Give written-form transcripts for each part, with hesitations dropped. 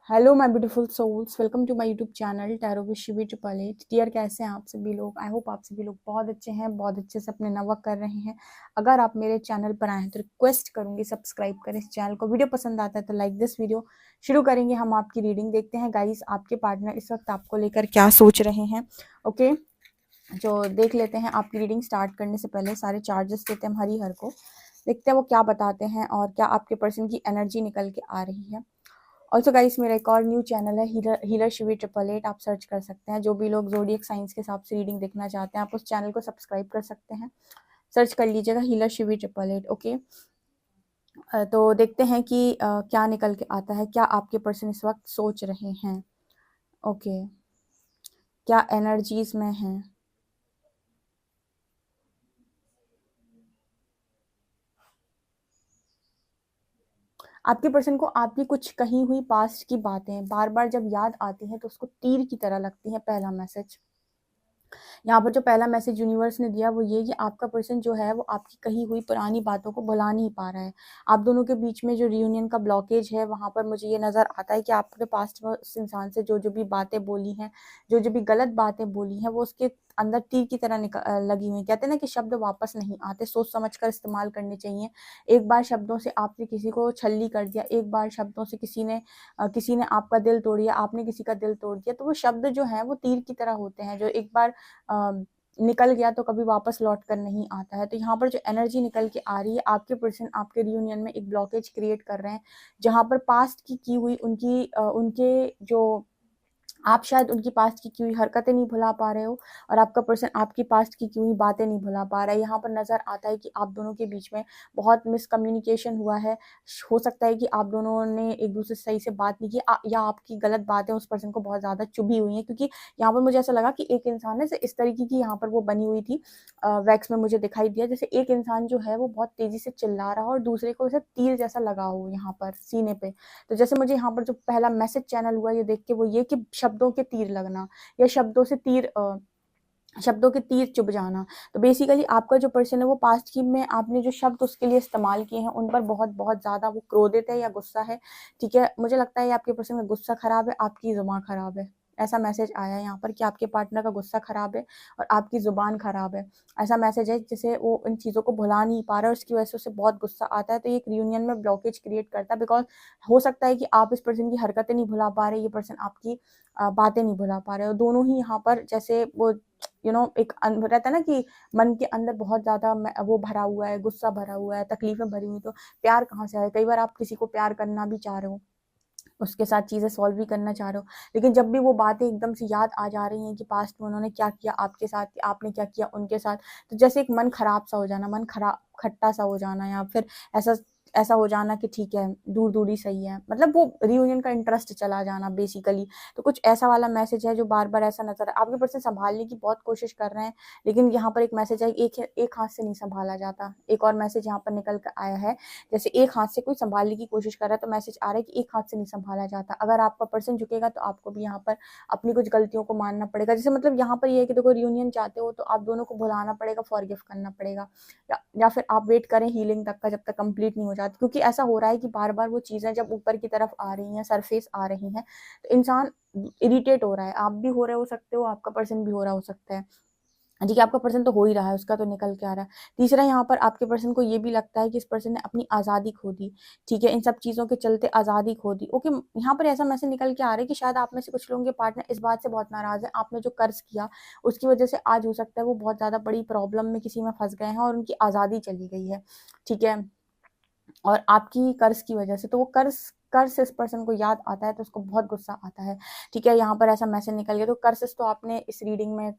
Hello my beautiful souls, welcome to my YouTube channel tarot with Shivi triple eight. Dear, कैसे हैं आप सभी लोग? आई होप आप सभी लोग बहुत अच्छे हैं, बहुत अच्छे से अपने नवर्क कर रहे हैं। अगर आप मेरे चैनल पर आए हैं तो रिक्वेस्ट करूंगी सब्सक्राइब करें इस चैनल को। वीडियो पसंद आता है तो लाइक दिस वीडियो। शुरू करेंगे हम आपकी रीडिंग। देखते हैं गाइस आपके पार्टनर इस वक्त आपको लेकर क्या सोच रहे हैं। ओके, जो देख लेते हैं आपकी रीडिंग स्टार्ट करने से पहले सारे चार्जेस देते हैं हम हरी हर को। देखते हैं वो क्या बताते हैं और क्या आपके पर्सन की एनर्जी निकल के आ रही है। ऑल्सो गाइस, मेरा एक और न्यू चैनल है हीलर शिवी ट्रिपल एट, आप सर्च कर सकते हैं। जो भी लोग जोडियक साइंस के हिसाब से रीडिंग देखना चाहते हैं आप उस चैनल को सब्सक्राइब कर सकते हैं। सर्च कर लीजिएगा healer Shivi triple eight. Okay, तो देखते हैं कि क्या निकल के आता है, क्या आपके पर्सन इस वक्त सोच रहे हैं। ओके, क्या एनर्जीज में हैं। आपके पर्सन को आपकी कुछ कही हुई पास्ट की बातें बार बार जब याद आती हैं तो उसको तीर की तरह लगती है। पहला मैसेज यहाँ पर जो पहला मैसेज यूनिवर्स ने दिया वो ये कि आपका पर्सन जो है वो आपकी कही हुई पुरानी बातों को भुला नहीं पा रहा है। आप दोनों के बीच में जो रियूनियन का ब्लॉकेज है वहाँ पर मुझे ये नज़र आता है कि आपके पास्ट में उस इंसान से जो जो भी बातें बोली हैं, जो जो भी गलत बातें बोली हैं, वो उसके अंदर तीर की तरह लगी हुई। कहते हैं ना कि शब्द वापस नहीं आते, सोच समझ कर इस्तेमाल करने चाहिए। एक बार शब्दों से आपने किसी को छल्ली कर दिया, एक बार शब्दों से किसी ने आपका दिल तोड़ दिया, आपने किसी का दिल तोड़ दिया, तो वो शब्द जो है वो तीर की तरह होते हैं, जो एक बार निकल गया तो कभी वापस लौट कर नहीं आता है। तो यहाँ पर जो एनर्जी निकल के आ रही है, आपके पर्सन आपके रियूनियन में एक ब्लॉकेज क्रिएट कर रहे हैं, जहाँ पर पास्ट की हुई उनके जो आप शायद उनकी पास्ट की हुई हरकतें नहीं भुला पा रहे हो और आपका पर्सन आपकी पास्ट की हुई बातें नहीं भुला पा रहा है। यहाँ पर नज़र आता है कि आप दोनों के बीच में बहुत मिसकम्युनिकेशन हुआ है। हो सकता है कि आप दोनों ने एक दूसरे से सही से बात नहीं की, या आपकी गलत बातें उस पर्सन को बहुत ज़्यादा चुभी हुई हैं। क्योंकि यहाँ पर मुझे ऐसा लगा कि एक इंसान है इस तरीके की यहाँ पर वो बनी हुई थी, वैक्स में मुझे दिखाई दिया जैसे एक इंसान जो है वो बहुत तेज़ी से चिल्ला रहा हो और दूसरे को जैसे तीर जैसा लगा हो यहाँ पर सीने पे। तो जैसे मुझे यहाँ पर जो पहला मैसेज चैनल हुआ ये देख के वो ये कि शब्दों के तीर लगना या शब्दों के तीर चुभ जाना। तो बेसिकली आपका जो पर्सन है वो पास्ट की में आपने जो शब्द उसके लिए इस्तेमाल किए हैं उन पर बहुत बहुत ज़्यादा वो क्रोधित है या गुस्सा है। ठीक है, मुझे लगता है आपके पर्सन का गुस्सा खराब है, आपकी जुबान खराब है। ऐसा मैसेज आया है यहाँ पर कि आपके पार्टनर का गुस्सा खराब है और आपकी जुबान खराब है। ऐसा मैसेज है जैसे वो इन चीज़ों को भुला नहीं पा रहा है, उसकी वजह से उसे बहुत गुस्सा आता है। तो ये एक रियूनियन में ब्लॉकेज क्रिएट करता है, बिकॉज हो सकता है कि आप इस पर्सन की हरकतें नहीं भुला पा रहे, ये पर्सन आपकी बातें नहीं भुला पा रहे हो। दोनों ही यहाँ पर जैसे वो एक रहता है ना कि मन के अंदर बहुत ज़्यादा वो भरा हुआ है, गुस्सा भरा हुआ है, तकलीफें भरी हुई, तो प्यार कहाँ से आए। कई बार आप किसी को प्यार करना भी चाह रहे हो, उसके साथ चीज़ें सॉल्व भी करना चाह रहे हो, लेकिन जब भी वो बातें एकदम से याद आ जा रही हैं कि पास्ट में उन्होंने क्या किया आपके साथ, आपने क्या किया उनके साथ, तो जैसे एक मन खराब सा हो जाना, मन खराब खट्टा सा हो जाना, या फिर ऐसा ऐसा हो जाना कि ठीक है दूर दूरी सही है, मतलब वो रियूनियन का इंटरेस्ट चला जाना बेसिकली। तो कुछ ऐसा वाला मैसेज है जो बार बार ऐसा नजर आपके पर्सन संभालने की बहुत कोशिश कर रहे हैं, लेकिन यहाँ पर एक मैसेज है एक हाथ से नहीं संभाला जाता। एक और मैसेज यहाँ पर निकल कर आया है, जैसे एक हाथ से कोई संभालने की कोशिश कर रहा है, तो मैसेज आ रहा है कि एक हाथ से नहीं संभाला जाता। अगर आपका पर्सन झुकेगा तो आपको भी यहाँ पर अपनी कुछ गलतियों को मानना पड़ेगा। जैसे मतलब यहाँ पर ये है कि देखो रियूनियन चाहते हो तो आप दोनों को भुलाना पड़ेगा, फॉरगिव करना पड़ेगा, या फिर आप वेट करें हीलिंग तक का जब तक कंप्लीट नहीं हो जाती। क्योंकि ऐसा हो रहा है कि बार बार वो चीज़ें जब ऊपर की तरफ आ रही हैं, सरफेस आ रही हैं, तो इंसान इरिटेट हो रहा है। आप भी हो रहे हो सकते हो, आपका पर्सन भी हो रहा हो सकता है। ठीक है, आपका पर्सन तो हो ही रहा है, उसका तो निकल के आ रहा है। तीसरा, यहाँ पर आपके पर्सन को ये भी लगता है कि इस पर्सन ने अपनी आज़ादी खो दी। ठीक है, इन सब चीज़ों के चलते आज़ादी खो दी। ओके, यहाँ पर ऐसा मैसेज निकल के आ रहा है कि शायद आप में से कुछ लोगों के पार्टनर इस बात से बहुत नाराज़ है, आपने जो कर्ज किया उसकी वजह से आज हो सकता है वो बहुत ज़्यादा बड़ी प्रॉब्लम में किसी में फंस गए हैं और उनकी आज़ादी चली गई है। ठीक है, और आपकी कर्ज की वजह से, तो वो कर्ज कर्ज इस पर्सन को याद आता है तो उसको बहुत गुस्सा आता है। ठीक है, यहाँ पर ऐसा मैसेज निकल गया। तो कर्सेस तो आपने इस रीडिंग में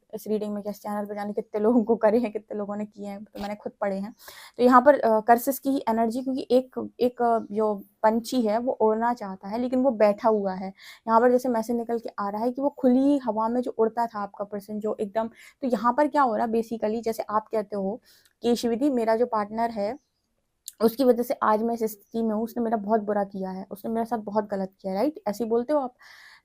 क्या इस चैनल पर जाने कितने लोगों को करे हैं, कितने लोगों ने किए हैं, तो मैंने खुद पढ़े हैं। तो यहाँ पर कर्सेस की ही एनर्जी, क्योंकि एक एक जो पंछी है वो उड़ना चाहता है लेकिन वो बैठा हुआ है। यहाँ पर जैसे मैसेज निकल के आ रहा है कि वो खुली हवा में जो उड़ता था आपका पर्सन जो एकदम, तो यहाँ पर क्या हो रहा है बेसिकली, जैसे आप कहते हो कि शिविदी मेरा जो पार्टनर है उसकी वजह से आज मैं इस स्थिति में हूँ, उसने मेरा बहुत बुरा किया है, उसने मेरे साथ बहुत गलत किया है, राइट? ऐसे ही बोलते हो आप।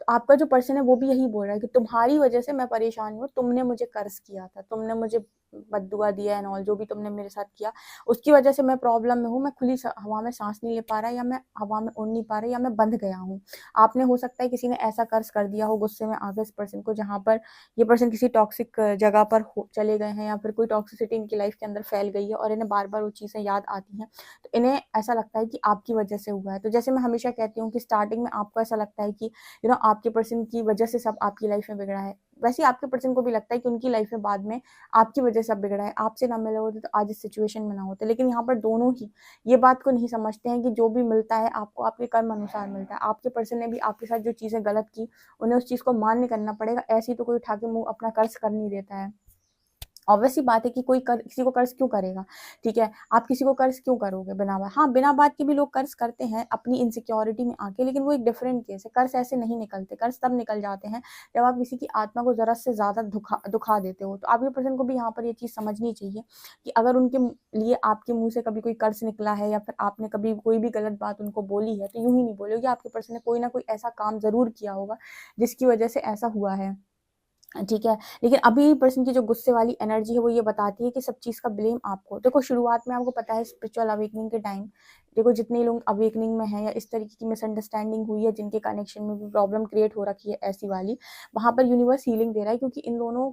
तो आपका जो पर्सन है वो भी यही बोल रहा है कि तुम्हारी वजह से मैं परेशान हूँ, तुमने मुझे कर्ज किया था, तुमने मुझे बद्दुआ दिया एंड ऑल, जो भी तुमने मेरे साथ किया उसकी वजह से मैं प्रॉब्लम में हूँ, मैं खुली हवा में सांस नहीं ले पा रहा, या मैं हवा में उड़ नहीं पा रहा, या मैं बंध गया हूँ। आपने हो सकता है किसी ने ऐसा कर्ज कर दिया हो गुस्से में आगे इस पर्सन को, जहाँ पर ये पर्सन किसी टॉक्सिक जगह पर चले गए हैं, या फिर कोई टॉक्सिसिटी इनकी लाइफ के अंदर फैल गई है और इन्हें बार बार वो चीज़ें याद आती हैं, तो इन्हें ऐसा लगता है कि आपकी वजह से हुआ है। तो जैसे मैं हमेशा कहती हूँ कि स्टार्टिंग में आपको ऐसा लगता है कि आपके पर्सन की वजह से सब आपकी लाइफ में बिगड़ा है, वैसे ही आपके पर्सन को भी लगता है कि उनकी लाइफ में बाद में आपकी वजह से सब बिगड़ा है, आपसे ना मिले होते तो आज इस सिचुएशन में ना होते। लेकिन यहाँ पर दोनों ही ये बात को नहीं समझते हैं कि जो भी मिलता है आपको आपके कर्म अनुसार मिलता है। आपके पर्सन ने भी आपके साथ जो चीज़ें गलत की, उन्हें उस चीज़ को मान्य करना पड़ेगा। ऐसे ही तो कोई उठा के मुँह अपना कर्ज कर नहीं देता है। ऑब्वियस सी बात है कि कोई किसी को कर्ज क्यों करेगा, ठीक है? आप किसी को कर्ज क्यों करोगे बिना बात? हाँ, बिना बात के भी लोग कर्ज करते हैं अपनी इनसिक्योरिटी में आके, लेकिन वो एक डिफरेंट केस है। कर्ज ऐसे नहीं निकलते, कर्ज तब निकल जाते हैं जब आप किसी की आत्मा को ज़रा से ज़्यादा दुखा देते हो। तो आपके पर्सन को भी यहाँ पर ये चीज़ समझनी चाहिए कि अगर उनके लिए आपके मुँह से कभी कोई कर्ज निकला है, या फिर आपने कभी कोई भी गलत बात उनको बोली है, तो यूँ ही नहीं बोलोगे। आपके पर्सन ने कोई ना कोई ऐसा काम ज़रूर किया होगा जिसकी वजह से ऐसा हुआ है, ठीक है? लेकिन अभी पर्सन की जो गुस्से वाली एनर्जी है वो ये बताती है कि सब चीज़ का ब्लेम आपको। देखो, शुरुआत में आपको पता है स्पिरिचुअल अवेकनिंग के टाइम, देखो जितने लोग अवेकनिंग में हैं या इस तरीके की मिसअंडरस्टैंडिंग हुई है, जिनके कनेक्शन में भी प्रॉब्लम क्रिएट हो रखी है ऐसी वाली, वहाँ पर यूनिवर्स हीलिंग दे रहा है, क्योंकि इन दोनों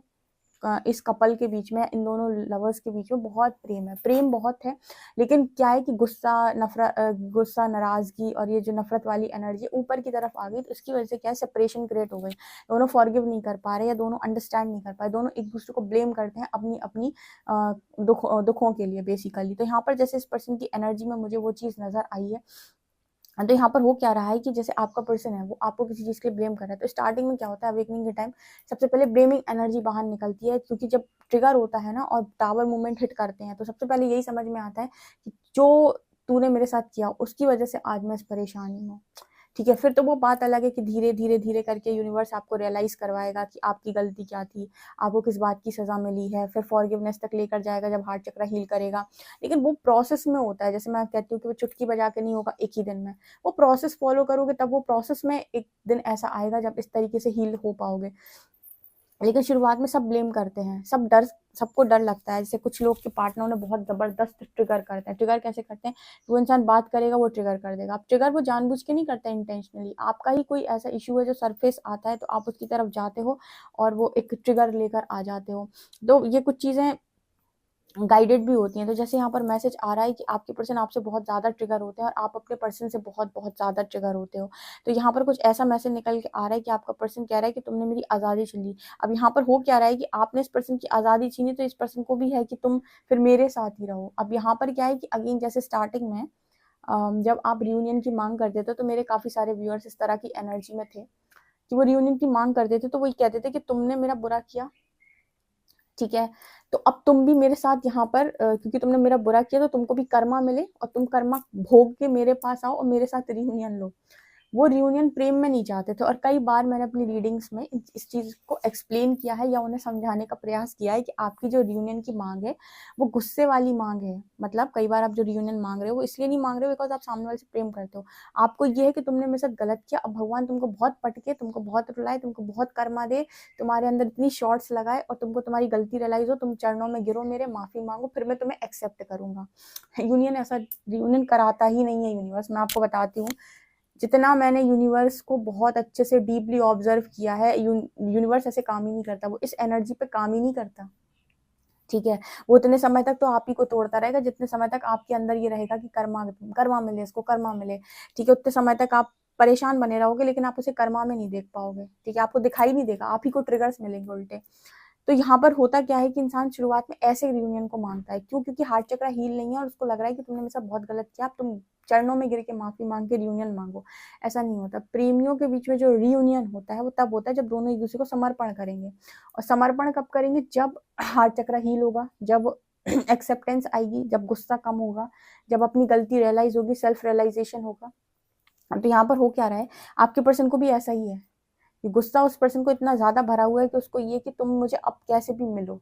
इस कपल के बीच में, इन दोनों लवर्स के बीच में बहुत प्रेम है, प्रेम बहुत है। लेकिन क्या है कि गुस्सा, नाराज़गी और ये जो नफ़रत वाली एनर्जी ऊपर की तरफ आ गई, तो इसकी वजह से क्या है, सेपरेशन क्रिएट हो गई। दोनों फॉरगिव नहीं कर पा रहे, या दोनों अंडरस्टैंड नहीं कर पाए, दोनों एक-दूसरे को ब्लेम करते हैं अपनी दुखों के लिए बेसिकली। तो यहाँ पर जैसे इस पर्सन की एनर्जी में मुझे वो चीज़ नज़र आई है। तो यहाँ पर हो क्या रहा है कि जैसे आपका पर्सन है वो आपको किसी चीज़ के लिए ब्लेम कर रहा है, तो स्टार्टिंग में क्या होता है अवेकनिंग के टाइम, सबसे पहले ब्लेमिंग एनर्जी बाहर निकलती है, क्योंकि जब ट्रिगर होता है ना और टावर मूवमेंट हिट करते हैं, तो सबसे पहले यही समझ में आता है कि जो तूने मेरे साथ किया उसकी वजह से आज मैं इस परेशानी में हूँ, ठीक है? फिर तो वो बात अलग है कि धीरे-धीरे करके यूनिवर्स आपको रियलाइज़ करवाएगा कि आपकी गलती क्या थी, आपको किस बात की सज़ा मिली है, फिर फॉरगिवनेस तक लेकर जाएगा जब हार्ट चक्र हील करेगा। लेकिन वो प्रोसेस में होता है, जैसे मैं कहती हूँ कि वो चुटकी बजा के नहीं होगा एक ही दिन में। वो प्रोसेस फ़ॉलो करोगे तब वो प्रोसेस में एक दिन ऐसा आएगा जब इस तरीके से हील हो पाओगे। लेकिन शुरुआत में सब ब्लेम करते हैं, सबको डर लगता है। जैसे कुछ लोग के पार्टनर उन्हें बहुत ज़बरदस्त ट्रिगर करते हैं। ट्रिगर कैसे करते हैं? वो इंसान बात करेगा, वो ट्रिगर कर देगा। अब ट्रिगर वो जानबूझ के नहीं करता इंटेंशनली, आपका ही कोई ऐसा इश्यू है जो सरफेस आता है, तो आप उसकी तरफ जाते हो और वो एक ट्रिगर लेकर आ जाते हो। तो ये कुछ चीज़ें गाइडेड भी होती हैं। तो जैसे यहाँ पर मैसेज आ रहा है कि आपके पर्सन आपसे बहुत ज़्यादा ट्रिगर होते हैं और आप अपने पर्सन से बहुत ज़्यादा ट्रिगर होते हो। तो यहाँ पर कुछ ऐसा मैसेज निकल के आ रहा है कि आपका पर्सन कह रहा है कि तुमने मेरी आज़ादी छीन ली। अब यहाँ पर हो क्या रहा है कि आपने इस पर्सन की आज़ादी छीनी, तो इस पर्सन को भी है कि तुम फिर मेरे साथ ही रहो। अब यहाँ पर क्या है कि अगेन जैसे स्टार्टिंग में जब आप रियूनियन की माँग करते थे, तो मेरे काफ़ी सारे व्यूअर्स इस तरह की एनर्जी में थे कि वो रियूनियन की माँग करते थे, तो वो ये कहते थे कि तुमने मेरा बुरा किया, ठीक है? तो अब तुम भी मेरे साथ यहाँ पर क्योंकि तुमने मेरा बुरा किया, तो तुमको भी कर्मा मिले और तुम कर्मा भोग के मेरे पास आओ और मेरे साथ रियूनियन लो। वो रियूनियन प्रेम में नहीं चाहते थे, और कई बार मैंने अपनी रीडिंग्स में इस चीज़ को एक्सप्लेन किया है या उन्हें समझाने का प्रयास किया है कि आपकी जो रियूनियन की माँग है, वो गुस्से वाली माँग है। मतलब कई बार आप जो रियूनियन माँग रहे हो, वो इसलिए नहीं माँग रहे हो बिकॉज़ आप सामने वाले से प्रेम करते हो। आपको ये है कि तुमने मेरे साथ गलत किया, अब भगवान तुमको बहुत पटके, तुमको बहुत रुलाए, तुमको बहुत कर्मा दे, तुम्हारे अंदर इतनी शॉट्स लगाए और तुमको तुम्हारी गलती रियलाइज़ हो, तुम चरणों में गिरो मेरे, माफ़ी माँगो, फिर मैं तुम्हें एक्सेप्ट करूँगा। यूनियन ऐसा रियूनियन कराता ही नहीं है यूनिवर्स, मैं आपको बताती हूँ। जितना मैंने यूनिवर्स को बहुत अच्छे से डीपली ऑब्जर्व किया है, यूनिवर्स ऐसे काम ही नहीं करता, वो इस एनर्जी पे काम ही नहीं करता, ठीक है? वो उतने समय तक तो आप ही को तोड़ता रहेगा जितने समय तक आपके अंदर ये रहेगा कि कर्मा मिले, इसको कर्मा मिले, ठीक है? उतने समय तक आप परेशान बने रहोगे, लेकिन आप उसे कर्मा में नहीं देख पाओगे, ठीक है? आपको दिखाई नहीं देगा, आप ही को ट्रिगर्स मिलेंगे उल्टे। तो यहाँ पर होता क्या है कि इंसान शुरुआत में ऐसे रियूनियन को मांगता है, क्यों? क्योंकि हार्ट चक्र हील नहीं है और उसको लग रहा है कि तुमने मेरे साथ बहुत गलत किया, अब तुम चरणों में गिर के माफी मांग के रियूनियन मांगो। ऐसा नहीं होता। प्रेमियों के बीच में जो रियूनियन होता है वो तब होता है जब दोनों एक दूसरे को समर्पण करेंगे, और समर्पण कब करेंगे? जब हार्ट चक्र हील होगा, जब एक्सेप्टेंस आएगी, जब गुस्सा कम होगा, जब अपनी गलती रियलाइज होगी, सेल्फ रियलाइजेशन होगा। तो यहाँ पर हो क्या रहा है, आपके पर्सन को भी ऐसा ही है, गुस्सा उस पर्सन को इतना ज्यादा भरा हुआ है कि उसको ये कि तुम मुझे अब कैसे भी मिलो,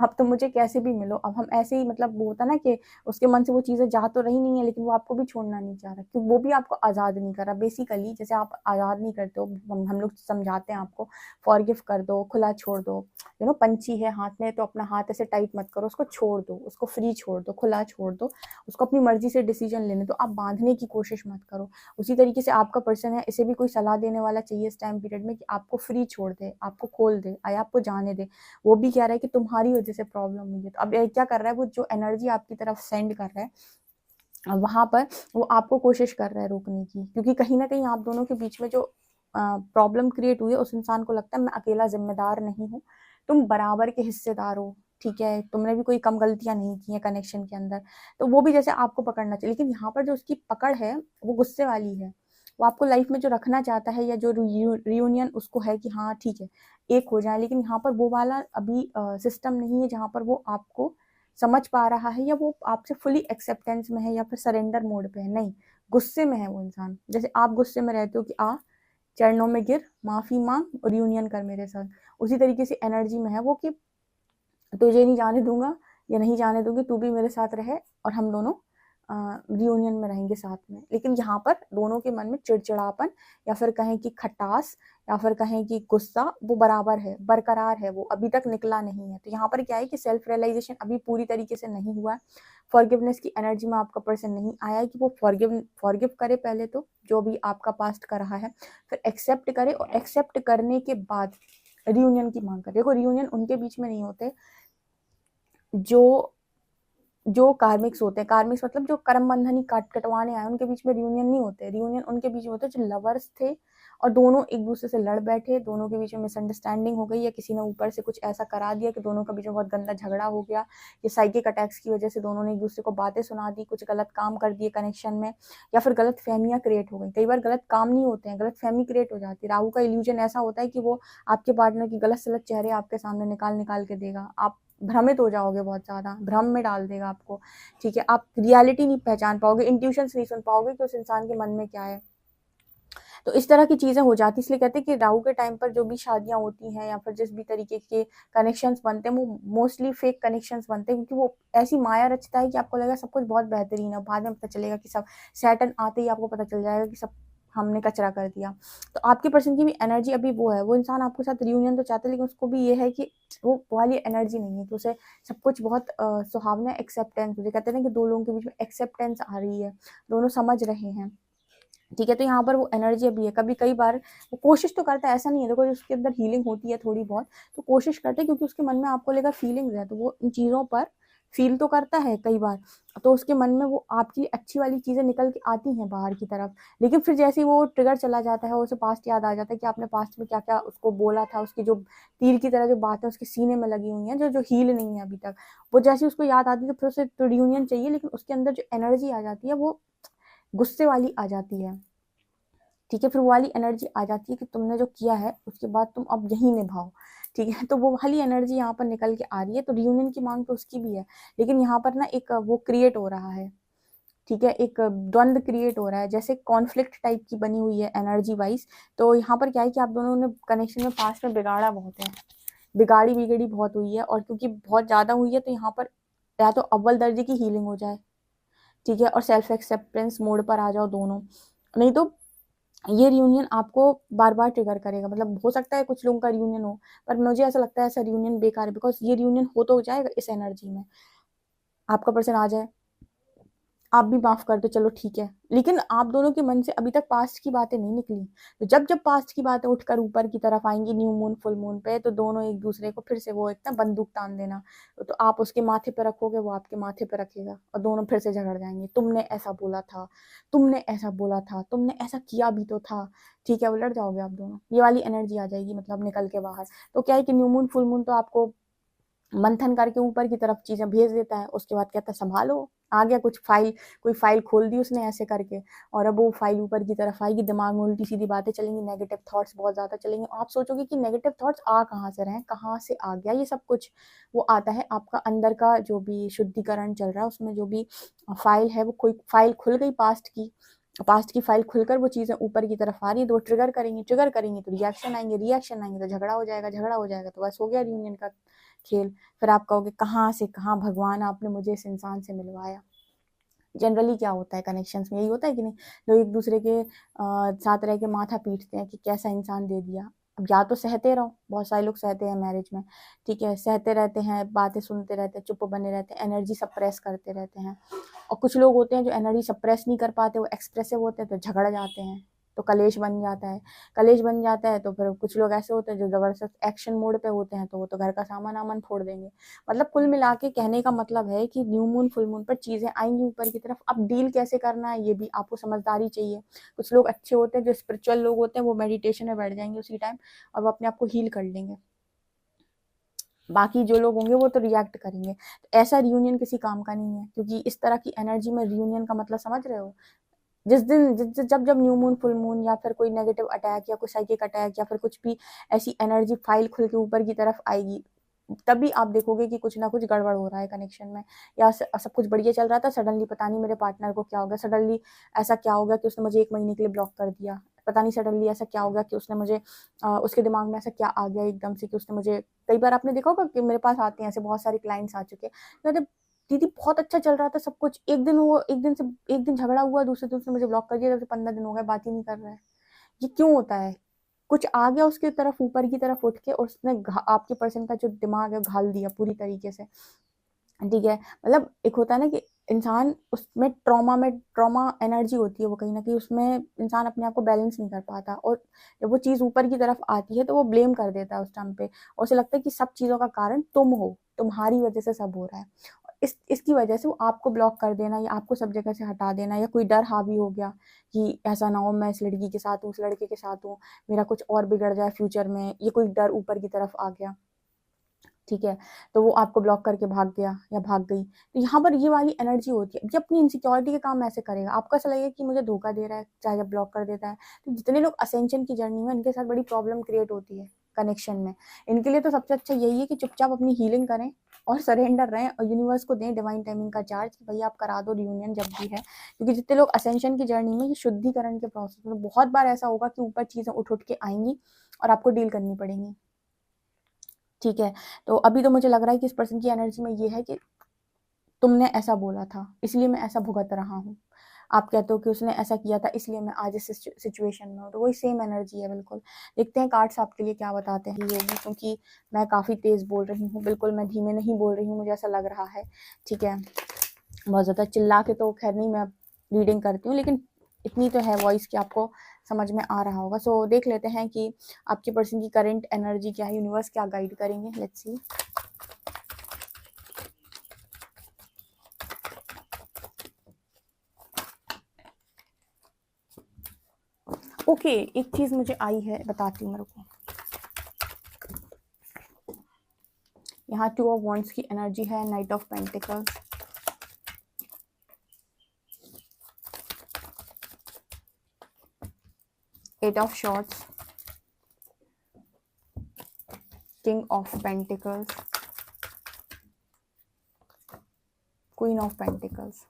अब तो मुझे कैसे भी मिलो। अब हम ऐसे ही मतलब वो होता ना कि उसके मन से वो चीज़ें जा तो रही नहीं है, लेकिन वो आपको भी छोड़ना नहीं चाह रहा, क्योंकि वो भी आपको आज़ाद नहीं कर रहा। बेसिकली जैसे आप आज़ाद नहीं करते हो, हम लोग समझाते हैं आपको, फॉरगिव कर दो, खुला छोड़ दो। पंछी है हाथ में, तो अपना हाथ ऐसे टाइट मत करो, उसको छोड़ दो, उसको फ्री छोड़ दो, खुला छोड़ दो, उसको अपनी मर्जी से डिसीजन लेने दो। आप बांधने की कोशिश मत करो। उसी तरीके से आपका पर्सन है, इसे भी कोई सलाह देने वाला चाहिए इस टाइम पीरियड में कि आपको फ्री छोड़ दे, आपको खोल दे, आया आपको जाने दे। वो भी कह रहा है कि तुम्हारी वजह से प्रॉब्लम हुई है। तो अब क्या कर रहा है, वो जो एनर्जी आपकी तरफ सेंड कर रहा है, वहां पर वो आपको कोशिश कर रहा है रोकने की, क्योंकि कहीं ना कहीं आप दोनों के बीच में जो प्रॉब्लम क्रिएट हुई है, उस इंसान को लगता है मैं अकेला जिम्मेदार नहीं हूँ, तुम बराबर के हिस्सेदार हो। ठीक है, तुमने भी कोई कम गलतियां नहीं की हैं कनेक्शन के अंदर। तो वो भी जैसे आपको पकड़ना चाहिए, लेकिन यहाँ पर जो उसकी पकड़ है वो गुस्से वाली है। वो आपको लाइफ में जो रखना चाहता है, या जो रियूनियन उसको है कि हाँ ठीक है एक हो जाए, लेकिन यहाँ पर वो वाला अभी सिस्टम नहीं है जहाँ पर वो आपको समझ पा रहा है, या वो आपसे फुली एक्सेप्टेंस में है, या फिर सरेंडर मोड पे है। नहीं, गुस्से में है वो इंसान। जैसे आप गुस्से में रहते हो कि आ चरणों में गिर, माफी मांग और यूनियन कर मेरे साथ, उसी तरीके से एनर्जी में है वो कि तुझे नहीं जाने दूंगा या नहीं जाने दूंगी, तू भी मेरे साथ रहे और हम दोनों रियूनियन में रहेंगे साथ में। लेकिन यहाँ पर दोनों के मन में चिड़चिड़ापन, या फिर कहें कि खटास, या फिर कहें कि गुस्सा, वो बराबर है, बरकरार है, वो अभी तक निकला नहीं है। तो यहाँ पर क्या है कि सेल्फ रियलाइजेशन अभी पूरी तरीके से नहीं हुआ है। फॉरगिवनेस की एनर्जी में आपका पर्सन नहीं आया है कि वो फॉरगिव करे पहले तो जो भी आपका पास्ट कर रहा है, फिर एक्सेप्ट करे, और एक्सेप्ट करने के बाद रियूनियन की मांग करे। देखो, रियूनियन उनके बीच में नहीं होते जो जो कार्मिक्स होते हैं। कार्मिक्स मतलब जो कर्म बंधन ही कटवाने आए, उनके बीच में रियूनियन नहीं होते। रियूनियन उनके बीच में होते जो लवर्स थे और दोनों एक दूसरे से लड़ बैठे, दोनों के बीच में मिसअंडरस्टैंडिंग हो गई, या किसी ने ऊपर से कुछ ऐसा करा दिया कि दोनों के बीच में बहुत गंदा झगड़ा हो गया, या साइकिक अटैक्स की वजह से दोनों ने एक दूसरे को बातें सुना दी, कुछ गलत काम कर दिए कनेक्शन में, या फिर गलत फहमियां क्रिएट हो गई। कई बार गलत काम नहीं होते हैं, गलत फहमी क्रिएट हो जाती है। राहु का इल्यूजन ऐसा होता है कि वो आपके पार्टनर की गलत सलत चेहरे आपके सामने निकाल निकाल के देगा, आप भ्रमित हो जाओगे, बहुत ज्यादा भ्रम में डाल देगा आपको। ठीक है, आप रियलिटी नहीं पहचान पाओगे, इंट्यूशंस नहीं सुन पाओगे कि उस इंसान के मन में क्या है। तो इस तरह की चीजें हो जाती, इसलिए कहते हैं कि राहु के टाइम पर जो भी शादियां होती हैं, या फिर जिस भी तरीके के कनेक्शंस बनते हैं, वो मोस्टली फेक कनेक्शंस बनते हैं, क्योंकि वो ऐसी माया रचता है कि आपको लगेगा सब कुछ बहुत बेहतरीन है, बाद में पता चलेगा कि सब सैटर्न आते ही आपको पता चल जाएगा कि सब हमने कचरा कर दिया। तो आपके पर्सन की भी एनर्जी अभी वो है, वो इंसान आपके साथ रियूनियन तो चाहता है, लेकिन उसको भी ये है कि वो वाली एनर्जी नहीं है, तो उसे सब कुछ बहुत सुहावना एक्सेप्टेंस, मुझे कहते हैं ना कि दो लोगों के बीच में एक्सेप्टेंस आ रही है, दोनों समझ रहे हैं। ठीक है, तो यहाँ पर वो एनर्जी अभी है। कभी कई बार वो कोशिश तो करता है, ऐसा नहीं है, देखो उसके अंदर हीलिंग होती है थोड़ी बहुत, तो कोशिश करते हैं, क्योंकि उसके मन में आपको लेकर फीलिंग्स है, तो वो इन चीज़ों पर फील तो करता है कई बार, तो उसके मन में वो आपकी अच्छी वाली चीज़ें निकल के आती हैं बाहर की तरफ। लेकिन फिर जैसे ही वो ट्रिगर चला जाता है, उसे पास्ट याद आ जाता है कि आपने पास्ट में क्या क्या उसको बोला था, उसकी जो तीर की तरह जो बातें उसके सीने में लगी हुई हैं, जो जो हील नहीं है अभी तक, वो जैसे उसको याद आती है, तो फिर उसे तो रियूनियन चाहिए, लेकिन उसके अंदर जो एनर्जी आ जाती है वो गुस्से वाली आ जाती है। ठीक है, फिर वो वाली एनर्जी आ जाती है कि तुमने जो किया है उसके बाद तुम अब यही निभाओ। ठीक है, तो वो वाली एनर्जी यहाँ पर निकल के आ रही है। तो रियूनियन की मांग तो उसकी भी है, लेकिन यहाँ पर ना एक वो क्रिएट हो रहा है। ठीक है, एक द्वंद क्रिएट हो रहा है, जैसे कॉन्फ्लिक्ट टाइप की बनी हुई है एनर्जी वाइज। तो यहाँ पर क्या है कि आप दोनों ने कनेक्शन में पास्ट में बिगाड़ा बहुत है, बिगाड़ी बिगड़ी बहुत हुई है, और क्योंकि बहुत ज्यादा हुई है, तो यहाँ पर या तो अव्वल दर्जे की हीलिंग हो जाए, ठीक है, और सेल्फ एक्सेप्टेंस मोड पर आ जाओ दोनों। नहीं तो ये रियूनियन आपको बार बार ट्रिगर करेगा। मतलब हो सकता है कुछ लोगों का रियूनियन हो, पर मुझे ऐसा लगता है ऐसा रियूनियन बेकार है, बिकॉज ये रियूनियन हो तो जाएगा इस एनर्जी में, आपका पर्सन आ जाए, आप भी माफ कर दो, चलो ठीक है, लेकिन आप दोनों के मन से अभी तक पास्ट की बातें नहीं निकली। तो जब जब पास्ट की बातें उठकर ऊपर की तरफ आएंगी न्यू मून फुल मून पे, तो दोनों एक दूसरे को फिर से वो एक ना बंदूक तान देना, तो आप उसके माथे पे रखोगे, वो आपके माथे पे रखेगा, और दोनों फिर से झगड़ जाएंगे, तुमने ऐसा बोला था, तुमने ऐसा बोला था, तुमने ऐसा किया भी तो था। ठीक है, वो लड़ जाओगे आप दोनों, ये वाली एनर्जी आ जाएगी, मतलब निकल के बाहर। तो क्या है कि न्यू मून फुल मून तो आपको मंथन करके ऊपर की तरफ चीजें भेज देता है, उसके बाद कहता है संभालो, आ गया कुछ फाइल, कोई फाइल खोल दी उसने ऐसे करके, और अब वो फाइल ऊपर की तरफ आएगी, दिमाग में उल्टी सीधी बातें चलेंगी, नेगेटिव थॉट्स बहुत ज्यादा चलेंगे। आप सोचोगे कि नेगेटिव थॉट्स आ कहाँ से रहे, कहाँ से आ गया ये सब कुछ। वो आता है आपका अंदर का जो भी शुद्धिकरण चल रहा है, उसमें जो भी फाइल है, वो कोई फाइल खुल गई पास्ट की फाइल खुलकर वो चीजें ऊपर की तरफ आ रही है, तो वो ट्रिगर करेंगे तो रिएक्शन आएंगे, रिएक्शन आएंगे तो झगड़ा हो जाएगा, झगड़ा हो जाएगा तो बस हो गया रियूनियन का खेल, फिर आप कहोगे कहाँ से कहाँ भगवान आपने मुझे इस इंसान से मिलवाया। जनरली क्या होता है कनेक्शंस में, यही होता है कि नहीं, लोग एक दूसरे के साथ रह के माथा पीटते हैं कि कैसा इंसान दे दिया। अब या तो सहते रहो, बहुत सारे लोग सहते हैं मैरिज में, ठीक है, सहते रहते हैं, बातें सुनते रहते हैं, चुप बने रहते हैं, एनर्जी सप्रेस करते रहते हैं। और कुछ लोग होते हैं जो एनर्जी सप्रेस नहीं कर पाते, वो एक्सप्रेसिव होते हैं, तो झगड़ जाते हैं, तो कलेश बन जाता है। कलेश बन जाता है तो फिर कुछ लोग ऐसे होते हैं जो जबरदस्त एक्शन मोड पे होते हैं, तो वो तो घर का सामान आमान फोड़ देंगे। मतलब कुल मिला के कहने का मतलब है कि न्यू मून फुल मून पर चीजें आएंगी ऊपर की तरफ। अब डील कैसे करना है ये भी आपको समझदारी चाहिए। कुछ लोग अच्छे होते हैं, जो स्पिरिचुअल लोग होते हैं, वो मेडिटेशन में बैठ जाएंगे उसी टाइम और वो अपने आप को हील कर लेंगे। बाकी जो लोग होंगे वो तो रिएक्ट करेंगे। तो ऐसा रियूनियन किसी काम का नहीं है, क्योंकि इस तरह की एनर्जी में रियूनियन का मतलब समझ रहे हो। जिस दिन जब जब न्यू मून फुल मून या फिर कोई नेगेटिव अटैक या कोई साइकिक अटैक या फिर कुछ भी ऐसी एनर्जी फाइल खुल के ऊपर की तरफ आएगी, तभी आप देखोगे कि कुछ ना कुछ गड़बड़ हो रहा है कनेक्शन में। या सब कुछ बढ़िया चल रहा था, सडनली पता नहीं मेरे पार्टनर को क्या हो गया, सडनली ऐसा क्या हो गया कि उसने मुझे 1 महीने के लिए ब्लॉक कर दिया। पता नहीं सडनली ऐसा क्या हो गया कि उसने मुझे उसके दिमाग में ऐसा क्या आ गया एकदम से कि उसने मुझे, कई बार आपने देखा होगा कि मेरे पास आते हैं ऐसे बहुत सारे क्लाइंट्स आ चुके हैं, दीदी बहुत अच्छा चल रहा था सब कुछ, एक दिन झगड़ा हुआ, दूसरे दिन उसने मुझे ब्लॉक कर दिया, तब से 15 दिन हो गए बात ही नहीं कर रहा है। ये क्यों होता है? कुछ आ गया उसकी तरफ, ऊपर की तरफ उठ के, और उसने आपके पर्सन का जो दिमाग है घाल दिया पूरी तरीके से, ठीक है। मतलब एक होता है ना कि इंसान उसमें ट्रॉमा एनर्जी होती है, वो कहीं ना कहीं उसमें इंसान अपने आप को बैलेंस नहीं कर पाता, और जब वो चीज़ ऊपर की तरफ आती है तो वो ब्लेम कर देता है उस टाइम पे, और उसे लगता है कि सब चीज़ों का कारण तुम हो, तुम्हारी वजह से सब हो रहा है। इसकी वजह से वो आपको ब्लॉक कर देना या आपको सब जगह से हटा देना, या कोई डर हावी हो गया कि ऐसा ना हो मैं इस लड़की के साथ हूँ, उस लड़के के साथ हूँ, मेरा कुछ और बिगड़ जाए फ्यूचर में, ये कोई डर ऊपर की तरफ आ गया, ठीक है, तो वो आपको ब्लॉक करके भाग गया या भाग गई। तो यहाँ पर ये वाली एनर्जी होती है, ये अपनी इनसिक्योरिटी के काम ऐसे करेगा, आपको ऐसा लगेगा कि मुझे धोखा दे रहा है, चाहे जब ब्लॉक कर देता है। तो जितने लोग असेंशन की जर्नी में, इनके साथ बड़ी प्रॉब्लम क्रिएट होती है कनेक्शन में। इनके लिए तो सबसे अच्छा यही है कि चुपचाप अपनी हीलिंग करें और सरेंडर रहें, और यूनिवर्स को दें डिवाइन टाइमिंग का चार्ज कि भैया आप करा दो रियूनियन जब भी है। क्योंकि जितने लोग असेंशन की जर्नी में, ये शुद्धिकरण के प्रोसेस में, बहुत बार ऐसा होगा कि ऊपर चीजें उठ उठ के आएंगी और आपको डील करनी पड़ेंगी, ठीक है। तो अभी तो मुझे लग रहा है कि इस पर्सन की एनर्जी में ये है कि तुमने ऐसा बोला था इसलिए मैं ऐसा भुगत रहा हूँ, आप कहते हो कि उसने ऐसा किया था इसलिए मैं आज इस सिचुएशन में हूँ, तो वही सेम एनर्जी है बिल्कुल। देखते हैं कार्ड्स आपके लिए क्या बताते हैं ये भी, क्योंकि मैं काफ़ी तेज़ बोल रही हूँ, बिल्कुल मैं धीमे नहीं बोल रही हूँ, मुझे ऐसा लग रहा है, ठीक है। बहुत ज़्यादा चिल्ला के तो खैर नहीं मैं रीडिंग करती हूँ, लेकिन इतनी तो है वॉइस कि आपको समझ में आ रहा होगा। सो देख लेते हैं कि आपके पर्सन की करंट एनर्जी क्या है, यूनिवर्स क्या गाइड करेंगे, लेट्स सी। ओके, एक चीज मुझे आई है, बताती हूँ मेरे को। यहाँ 2 ऑफ वॉन्ड्स की एनर्जी है, knight of pentacles, eight of swords, king of pentacles, queen of pentacles.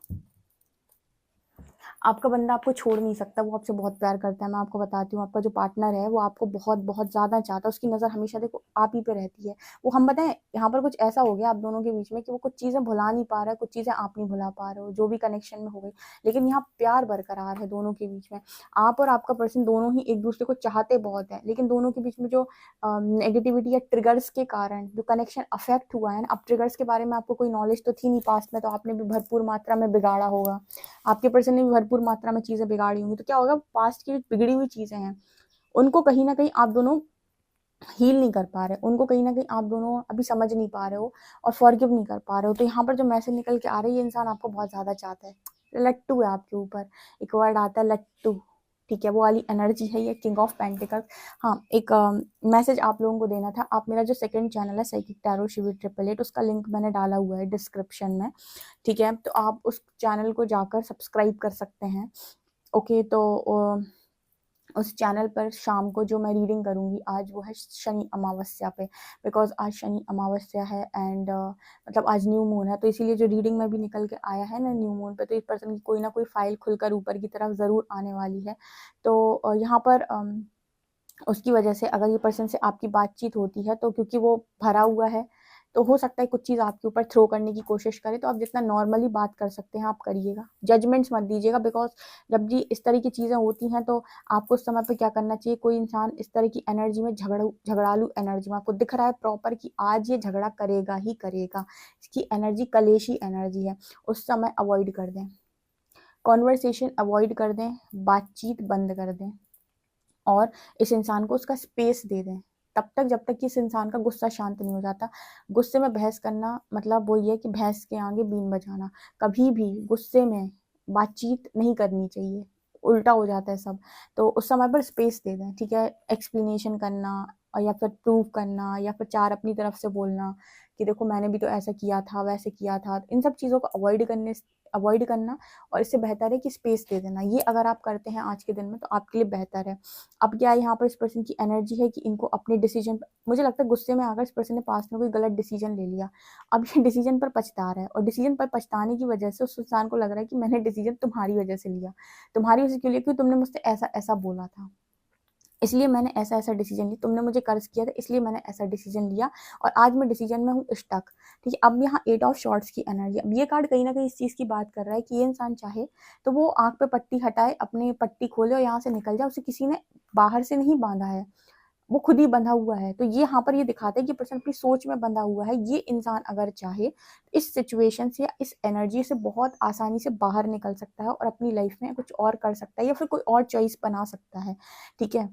आपका बंदा आपको छोड़ नहीं सकता, वो आपसे बहुत प्यार करता है। मैं आपको बताती हूँ, आपका जो पार्टनर है वो आपको बहुत बहुत ज़्यादा चाहता है, उसकी नज़र हमेशा देखो आप ही पे रहती है। वो हम बताएं, यहाँ पर कुछ ऐसा हो गया आप दोनों के बीच में कि वो कुछ चीज़ें भुला नहीं पा रहा है, कुछ चीज़ें आप नहीं भुला पा रहे हो, जो भी कनेक्शन में हो गई, लेकिन यहाँ प्यार बरकरार है दोनों के बीच में। आप और आपका पर्सन दोनों ही एक दूसरे को चाहते बहुत है, लेकिन दोनों के बीच में जो नेगेटिविटी या ट्रिगर्स के कारण जो कनेक्शन अफेक्ट हुआ है ना, अब ट्रिगर्स के बारे में आपको कोई नॉलेज तो थी नहीं पास्ट में, तो आपने भी भरपूर मात्रा में बिगाड़ा होगा, आपके पर्सन ने भी भरपूर मात्रा में चीजें बिगाड़ी होंगी। तो क्या होगा, पास्ट की बिगड़ी हुई चीजें हैं, उनको कहीं ना कहीं आप दोनों हील नहीं कर पा रहे, उनको कहीं ना कहीं आप दोनों अभी समझ नहीं पा रहे हो और फॉरगिव नहीं कर पा रहे हो। तो यहाँ पर जो मैसेज निकल के आ रही है, इंसान आपको बहुत ज्यादा चाहता है, लट्टू है आपके ऊपर, एक वर्ड आता है लट्टू, ठीक है, वो वाली एनर्जी है ये किंग ऑफ पेंटिकल्स। हाँ, एक मैसेज आप लोगों को देना था। आप मेरा जो सेकंड चैनल है साइकिक टैरो शिवी 888, उसका लिंक मैंने डाला हुआ है डिस्क्रिप्शन में, ठीक है, तो आप उस चैनल को जाकर सब्सक्राइब कर सकते हैं। ओके, तो उस चैनल पर शाम को जो मैं रीडिंग करूँगी आज, वो है शनि अमावस्या पे, बिकॉज आज शनि अमावस्या है एंड मतलब आज न्यू मून है, तो इसीलिए जो रीडिंग में भी निकल के आया है ना न्यू मून पे, तो इस पर्सन की कोई ना कोई फाइल खुलकर ऊपर की तरफ ज़रूर आने वाली है। तो यहाँ पर उसकी वजह से अगर ये पर्सन से आपकी बातचीत होती है, तो क्योंकि वो भरा हुआ है, तो हो सकता है कुछ चीज़ आपके ऊपर थ्रो करने की कोशिश करे, तो आप जितना नॉर्मली बात कर सकते हैं आप करिएगा, जजमेंट्स मत दीजिएगा। बिकॉज जब भी इस तरह की चीज़ें होती हैं तो आपको उस समय पे क्या करना चाहिए, कोई इंसान इस तरह की एनर्जी में झगड़ालू एनर्जी में आपको दिख रहा है प्रॉपर कि आज ये झगड़ा करेगा ही करेगा, इसकी एनर्जी कलेशी एनर्जी है, उस समय अवॉइड कर दें, कॉन्वर्सेशन अवॉइड कर दें, बातचीत बंद कर दें और इस इंसान को उसका स्पेस दे दें तब तक जब तक कि इस इंसान का गुस्सा शांत नहीं हो जाता। गुस्से में बहस करना मतलब वो ये कि भैंस के आगे बीन बजाना, कभी भी गुस्से में बातचीत नहीं करनी चाहिए, उल्टा हो जाता है सब। तो उस समय पर स्पेस दे दें, ठीक है, एक्सप्लेनेशन करना और या फिर प्रूव करना या फिर चार अपनी तरफ से बोलना कि देखो मैंने भी तो ऐसा किया था वैसे किया था, इन सब चीज़ों को अवॉइड करना और इससे बेहतर है कि स्पेस दे देना। ये अगर आप करते हैं आज के दिन में तो आपके लिए बेहतर है। अब क्या है, यहाँ पर इस पर्सन की एनर्जी है कि इनको अपने डिसीजन, मुझे लगता है गुस्से में आकर इस पर्सन ने पास्ट में कोई गलत डिसीजन ले लिया, अब ये डिसीजन पर पछता रहा है और डिसीजन पर पछताने की वजह से उस इंसान को लग रहा है कि मैंने डिसीजन तुम्हारी वजह से लिया, तुम्हारी वजह से क्यों लिया, क्योंकि तुमने मुझसे ऐसा ऐसा बोला था, इसलिए मैंने ऐसा ऐसा डिसीजन लिया, तुमने मुझे कर्ज किया था इसलिए मैंने ऐसा डिसीजन लिया और आज मैं डिसीजन में हूँ स्टक। ठीक है, अब यहाँ 8 ऑफ शॉर्ट्स की एनर्जी, अब ये कार्ड कहीं ना कहीं इस चीज़ की बात कर रहा है कि ये इंसान चाहे तो वो आंख पे पट्टी हटाए, अपनी पट्टी खोले और यहाँ से निकल जाए, उसे किसी ने बाहर से नहीं बांधा है, वो खुद ही बंधा हुआ है। तो ये यहाँ पर ये दिखाता है कि पर्सन अपनी सोच में बंधा हुआ है। ये इंसान अगर चाहे तो इस सिचुएशन से या इस एनर्जी से बहुत आसानी से बाहर निकल सकता है और अपनी लाइफ में कुछ और कर सकता है या फिर कोई और चॉइस बना सकता है, ठीक है।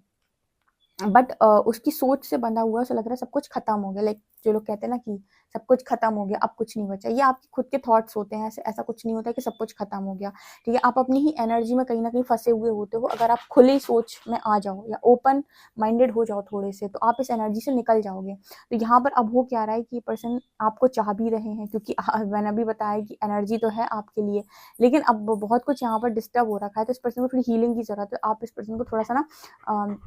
बट उसकी सोच से बंधा हुआ है, उसे लग रहा है सब कुछ खत्म हो गया, लाइक जो लोग कहते हैं ना कि सब कुछ खत्म हो गया अब कुछ नहीं बचा, ये आपके खुद के थॉट्स होते हैं, ऐसे ऐसा कुछ नहीं होता है कि सब कुछ खत्म हो गया, ठीक है। आप अपनी ही एनर्जी में कहीं ना कहीं फंसे हुए होते हो, अगर आप खुली सोच में आ जाओ या ओपन माइंडेड हो जाओ थोड़े से तो आप इस एनर्जी से निकल जाओगे। तो यहाँ पर अब हो क्या रहा है कि पर्सन आपको चाह भी रहे हैं, क्योंकि मैंने अभी बताया कि एनर्जी तो है आपके लिए, लेकिन अब बहुत कुछ यहाँ पर डिस्टर्ब हो रखा है, तो इस पर्सन को थोड़ी हीलिंग की जरूरत है। आप इस पर्सन को थोड़ा सा ना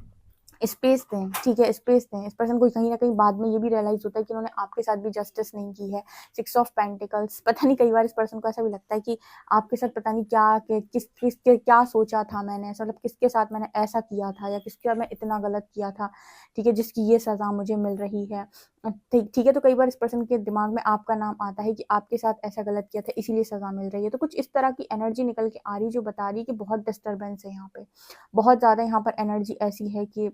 स्पेस दें, ठीक है, स्पेस दें। इस पर्सन को कहीं ना कहीं बाद में ये भी रियलाइज होता है कि उन्होंने आपके साथ भी जस्टिस नहीं की है। 6 ऑफ पेंटिकल्स, पता नहीं, कई बार इस पर्सन को ऐसा भी लगता है कि आपके साथ पता नहीं क्या किसके क्या सोचा था मैंने, ऐसा मतलब किसके साथ मैंने ऐसा किया था या किसके साथ मैं इतना गलत किया था, ठीक है, जिसकी ये सजा मुझे मिल रही है। ठीक है, तो कई बार इस पर्सन के दिमाग में आपका नाम आता है कि आपके साथ ऐसा गलत किया था इसीलिए सजा मिल रही है। तो कुछ इस तरह की एनर्जी निकल के आ रही जो बता रही है कि बहुत डिस्टर्बेंस है यहाँ पे, बहुत ज्यादा यहाँ पर एनर्जी ऐसी है कि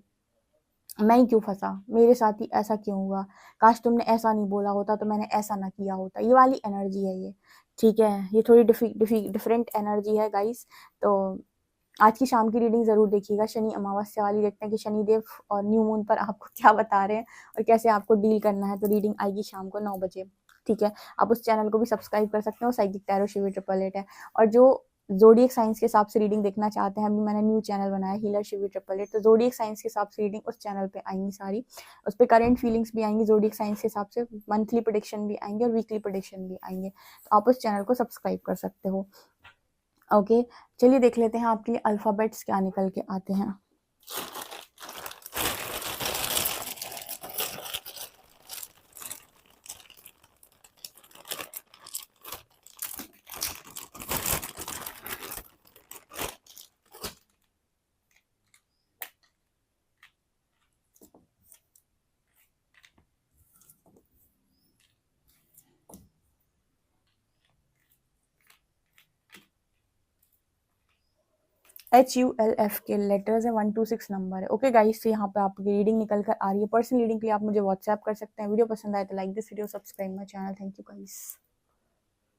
मैं ही क्यों फंसा, मेरे साथ ही ऐसा क्यों हुआ, काश तुमने ऐसा नहीं बोला होता तो मैंने ऐसा ना किया होता, ये वाली एनर्जी है ये, ठीक है। ये थोड़ी डिफरेंट एनर्जी है गाइस। तो आज की शाम की रीडिंग जरूर देखिएगा, शनि अमावस्या वाली, देखते हैं कि शनिदेव और न्यू मून पर आपको क्या बता रहे हैं और कैसे आपको डील करना है। तो रीडिंग आएगी शाम को 9 बजे, ठीक है। आप उस चैनल को भी सब्सक्राइब कर सकते हो, साइकिक टैरो शिवी 888 है। और जो जोडियक साइंस के हिसाब से रीडिंग देखना चाहते हैं, अभी मैंने न्यू चैनल बनाया हीलर शिवी 888, तो जोडियक साइंस के हिसाब से रीडिंग उस चैनल पे आएंगी सारी, उस पर करंट फीलिंग्स भी आएंगी जोडियक साइंस के हिसाब से, मंथली प्रेडिक्शन भी आएंगे और वीकली प्रेडिक्शन भी आएंगे, तो आप उस चैनल को सब्सक्राइब कर सकते हो। ओके, चलिए देख लेते हैं आपके लिए अल्फाबेट्स क्या निकल के आते हैं। HULF के लेटर्स है, 126 नंबर है। ओके गाइस, तो यहाँ पे आपकी रीडिंग निकल कर आ रही है। पर्सनल रीडिंग के लिए आप मुझे व्हाट्सएप कर सकते हैं। वीडियो पसंद आए तो like this video, subscribe my channel. Thank you guys.